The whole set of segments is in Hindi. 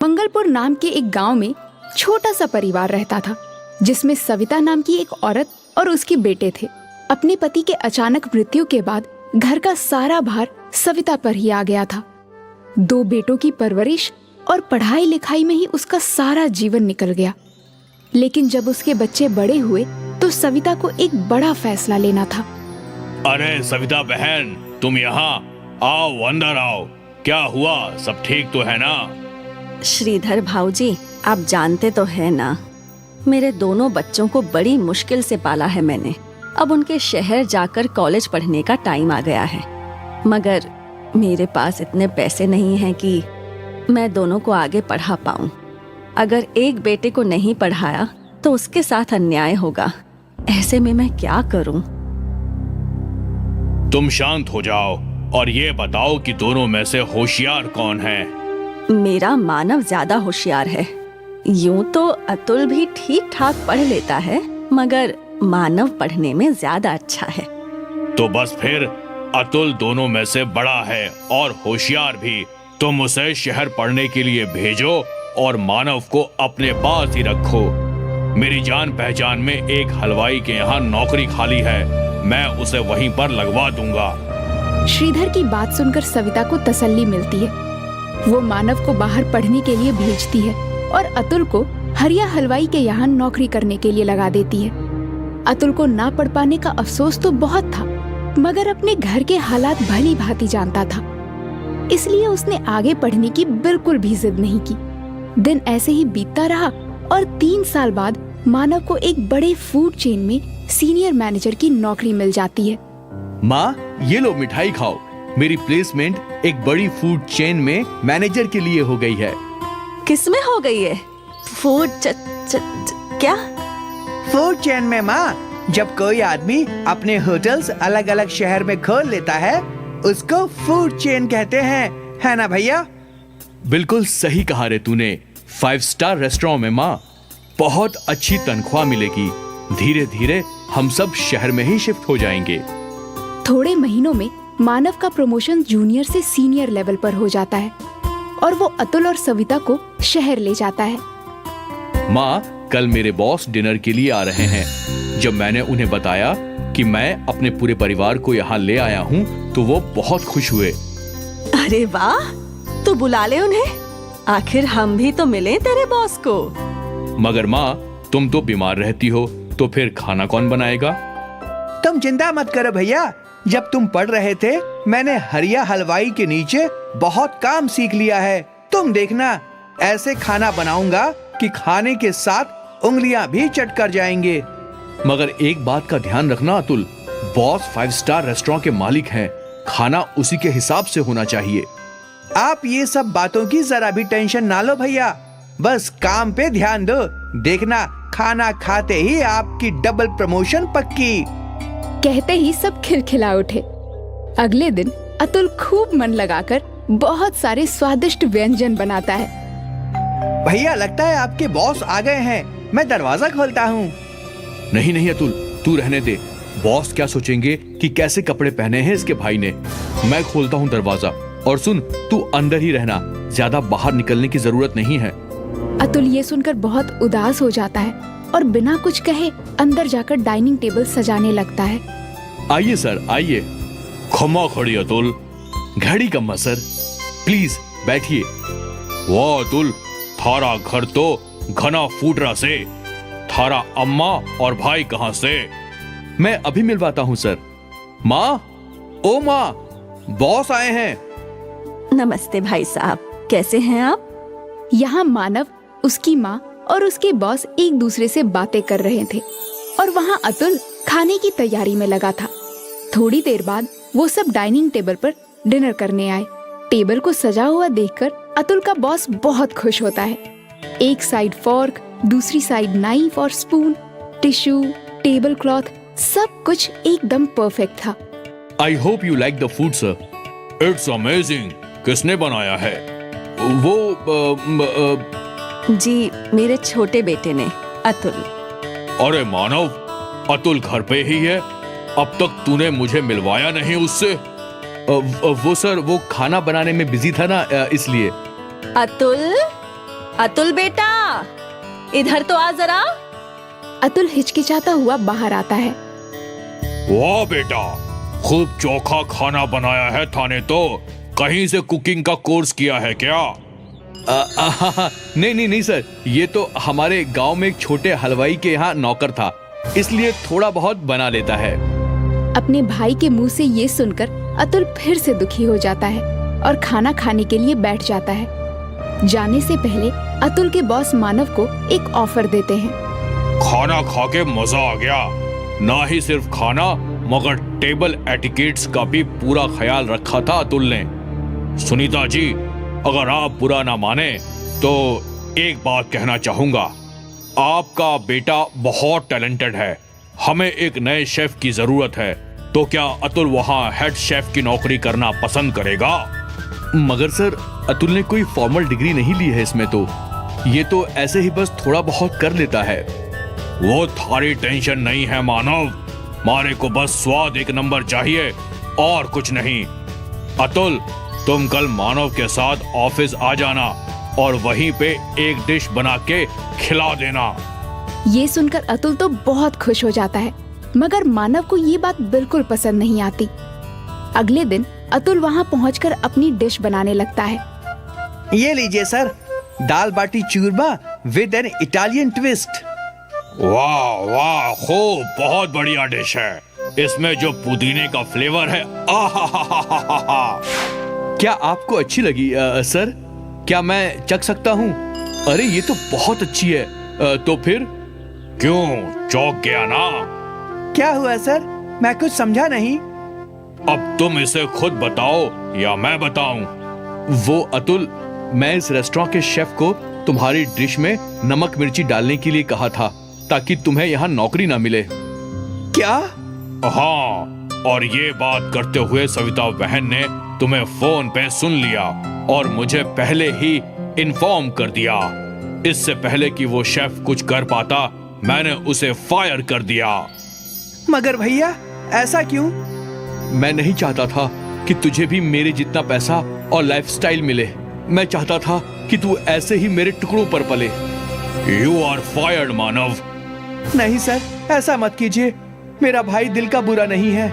मंगलपुर नाम के एक गांव में छोटा सा परिवार रहता था, जिसमें सविता नाम की एक औरत और उसके बेटे थे। अपने पति के अचानक मृत्यु के बाद घर का सारा भार सविता पर ही आ गया था। 2 बेटों की परवरिश और पढ़ाई लिखाई में ही उसका सारा जीवन निकल गया। लेकिन जब उसके बच्चे बड़े हुए तो सविता को एक बड़ा फैसला लेना था। अरे सविता बहन, तुम यहाँ आओ, अंदर आओ। क्या हुआ, सब ठीक तो है ना? श्रीधर भाऊजी, आप जानते तो है ना, मेरे दोनों बच्चों को बड़ी मुश्किल से पाला है मैंने। अब उनके शहर जाकर कॉलेज पढ़ने का टाइम आ गया है, मगर मेरे पास इतने पैसे नहीं हैं कि मैं दोनों को आगे पढ़ा पाऊं। अगर एक बेटे को नहीं पढ़ाया तो उसके साथ अन्याय होगा। ऐसे में मैं क्या करूं? तुम शांत हो जाओ और ये बताओ कि दोनों में से होशियार कौन है? मेरा मानव ज्यादा होशियार है। यूं तो अतुल भी ठीक ठाक पढ़ लेता है, मगर मानव पढ़ने में ज्यादा अच्छा है। तो बस फिर अतुल दोनों में से बड़ा है और होशियार भी। तुम उसे शहर पढ़ने के लिए भेजो और मानव को अपने पास ही रखो। मेरी जान पहचान में एक हलवाई के यहाँ नौकरी खाली है, मैं उसे वहीं पर लगवा दूंगा। श्रीधर की बात सुनकर सविता को तसल्ली मिलती है। वो मानव को बाहर पढ़ने के लिए भेजती है और अतुल को हरिया हलवाई के यहाँ नौकरी करने के लिए लगा देती है। अतुल को ना पढ़ पाने का अफसोस तो बहुत था, मगर अपने घर के हालात भली भांति जानता था, इसलिए उसने आगे पढ़ने की बिल्कुल भी जिद नहीं की। दिन ऐसे ही बीतता रहा और 3 साल बाद मानव को एक बड़े फूड चेन में सीनियर मैनेजर की नौकरी मिल जाती है। माँ, ये लो मिठाई खाओ। मेरी प्लेसमेंट एक बड़ी फूड चेन में मैनेजर के लिए हो गई है। किसमें हो गई है? फूड क्या? फूड चेन में माँ। जब कोई आदमी अपने होटल्स अलग अलग शहर में खोल लेता है, उसको फूड चेन कहते हैं, है ना भैया? बिल्कुल सही कहा रे तूने। 5 स्टार रेस्टोरेंट में माँ, बहुत अच्छी तनख्वाह मिलेगी। धीरे धीरे हम सब शहर में ही शिफ्ट हो जाएंगे। थोड़े महीनों में मानव का प्रमोशन जूनियर से सीनियर लेवल पर हो जाता है और वो अतुल और सविता को शहर ले जाता है। माँ, कल मेरे बॉस डिनर के लिए आ रहे हैं। जब मैंने उन्हें बताया कि मैं अपने पूरे परिवार को यहाँ ले आया हूँ तो वो बहुत खुश हुए। अरे वाह, तू बुला ले उन्हें। आखिर हम भी तो मिले तेरे बॉस को। मगर माँ, तुम तो बीमार रहती हो, तो फिर खाना कौन बनाएगा? तुम चिंता मत करो भैया। जब तुम पढ़ रहे थे, मैंने हरिया हलवाई के नीचे बहुत काम सीख लिया है। तुम देखना, ऐसे खाना बनाऊंगा कि खाने के साथ उंगलियां भी चट कर जाएंगे। मगर एक बात का ध्यान रखना अतुल, बॉस 5 स्टार रेस्टोरेंट के मालिक हैं। खाना उसी के हिसाब से होना चाहिए। आप ये सब बातों की जरा भी टेंशन ना लो भैया, बस काम पे ध्यान दो। देखना, खाना खाते ही आपकी डबल प्रमोशन पक्की। कहते ही सब खिलखिला उठे। अगले दिन अतुल खूब मन लगाकर बहुत सारे स्वादिष्ट व्यंजन बनाता है। भैया, लगता है आपके बॉस आ गए हैं। मैं दरवाजा खोलता हूँ। नहीं नहीं अतुल, तू रहने दे। बॉस क्या सोचेंगे कि कैसे कपड़े पहने हैं इसके भाई ने। मैं खोलता हूँ दरवाजा। और सुन, तू अंदर ही रहना, ज्यादा बाहर निकलने की जरूरत नहीं है। अतुल ये सुनकर बहुत उदास हो जाता है और बिना कुछ कहे अंदर जाकर डाइनिंग टेबल सजाने लगता है। आइए सर, आइए। खमा खड़ी अतुल। घड़ी कम्मा सर, प्लीज बैठिए। वाह अतुल, थारा घर तो घना फूटरा से। थारा अम्मा और भाई कहाँ से? मैं अभी मिलवाता हूँ सर। माँ, ओ माँ, बॉस आए हैं। नमस्ते भाई साहब, कैसे हैं आप? यहाँ मानव, उसकी माँ और उसके बॉस एक दूसरे से बातें कर रहे थे और वहाँ अतुल खाने की तैयारी में लगा था। थोड़ी देर बाद वो सब डाइनिंग टेबल पर डिनर करने आए। टेबल को सजा हुआ देखकर अतुल का बॉस बहुत खुश होता है। एक साइड फॉर्क, दूसरी साइड नाइफ और स्पून, टिश्यू, टेबल क्लॉथ, सब कुछ एकदम परफेक्ट था। I hope you like the food sir. It's amazing. किसने बनाया है? वो जी, मेरे छोटे बेटे ने, अतुल। अरे मानव, अतुल घर पे ही है? अब तक तूने मुझे मिलवाया नहीं उससे। वो सर, वो खाना बनाने में बिजी था ना, इसलिए। अतुल, अतुल बेटा, इधर तो आ जरा। अतुल हिचकिचाता हुआ बाहर आता है। वाह बेटा, खूब चोखा खाना बनाया है थाने तो। कहीं से कुकिंग का कोर्स किया है क्या? नहीं नहीं नहीं सर, ये तो हमारे गांव में एक छोटे हलवाई के यहाँ नौकर था, इसलिए थोड़ा बहुत बना लेता है। अपने भाई के मुंह से ये सुनकर अतुल फिर से दुखी हो जाता है और खाना खाने के लिए बैठ जाता है। जाने से पहले अतुल के बॉस मानव को एक ऑफर देते हैं। खाना खा के मजा आ गया। ना ही सिर्फ खाना मगर टेबल एटिकेट्स का भी पूरा ख्याल रखा था अतुल ने। सुनीता जी, अगर आप बुरा ना माने तो एक बात कहना चाहूंगा। आपका बेटा बहुत टैलेंटेड है। हमें एक नए शेफ की जरूरत है, तो क्या अतुल वहाँ हेड शेफ की नौकरी करना पसंद करेगा? मगर सर, अतुल ने कोई फॉर्मल डिग्री नहीं ली है इसमें तो। ये तो ऐसे ही बस थोड़ा बहुत कर लेता है। वो थारी टेंशन नहीं है मानव। मारे को बस स्वाद एक नंबर चाहिए और कुछ नहीं। अतुल, तुम कल मानव के साथ ऑफिस आ जाना और वहीं पे एक डिश बना के खिला देना। ये सुनकर अतुल तो बहुत खुश हो जाता है, मगर मानव को ये बात बिल्कुल पसंद नहीं आती। अगले दिन अतुल वहाँ पहुंचकर अपनी डिश बनाने लगता है। ये लीजिए sir, dal baati churma with an Italian twist. वाह वाह, खूब, बहुत बढ़िया डिश है। इसमें जो पुदीने का फ्लेवर है, आहा। क्या आपको अच्छी लगी सर? क्या मैं चख सकता हूँ? अरे ये तो बहुत अच्छी है। तो फिर? क्यों, चौंक गया ना? क्या हुआ सर? मैं कुछ समझा नहीं। अब तुम इसे खुद बताओ या मैं बताऊं? वो अतुल, मैं इस रेस्टोरेंट के शेफ को तुम्हारी डिश में नमक मिर्ची डालने के लिए कहा था ताकि तुम्हें यहाँ नौकरी ना मिले। क्या? हाँ, और ये बात करते हुए सविता बहन ने तुम्हें फोन पे सुन लिया और मुझे पहले ही इन्फॉर्म कर दिया। इससे पहले कि वो शेफ कुछ कर पाता, मैंने उसे फायर कर दिया। मगर भैया, ऐसा क्यों? मैं नहीं चाहता था कि तुझे भी मेरे जितना पैसा और लाइफस्टाइल मिले। मैं चाहता था कि तू ऐसे ही मेरे टुकड़ों पर पले। यू आर फायर्ड मानव। नहीं सर, ऐसा मत कीजिए। मेरा भाई दिल का बुरा नहीं है।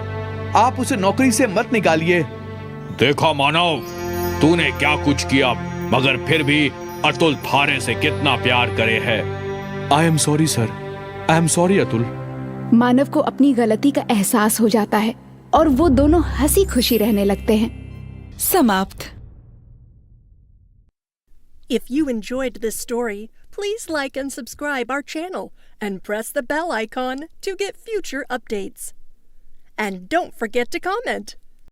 आप उसे नौकरी से मत निकालिए। देखा मानव, तूने क्या कुछ किया, मगर फिर भी अतुल थारे से कितना प्यार करे है। I am sorry sir, I am sorry Atul. मानव को अपनी गलती का एहसास हो जाता है और वो दोनों हंसी खुशी रहने लगते हैं। समाप्त। If you enjoyed this story, please like and subscribe our channel and press the bell icon to get future updates. And don't forget to comment.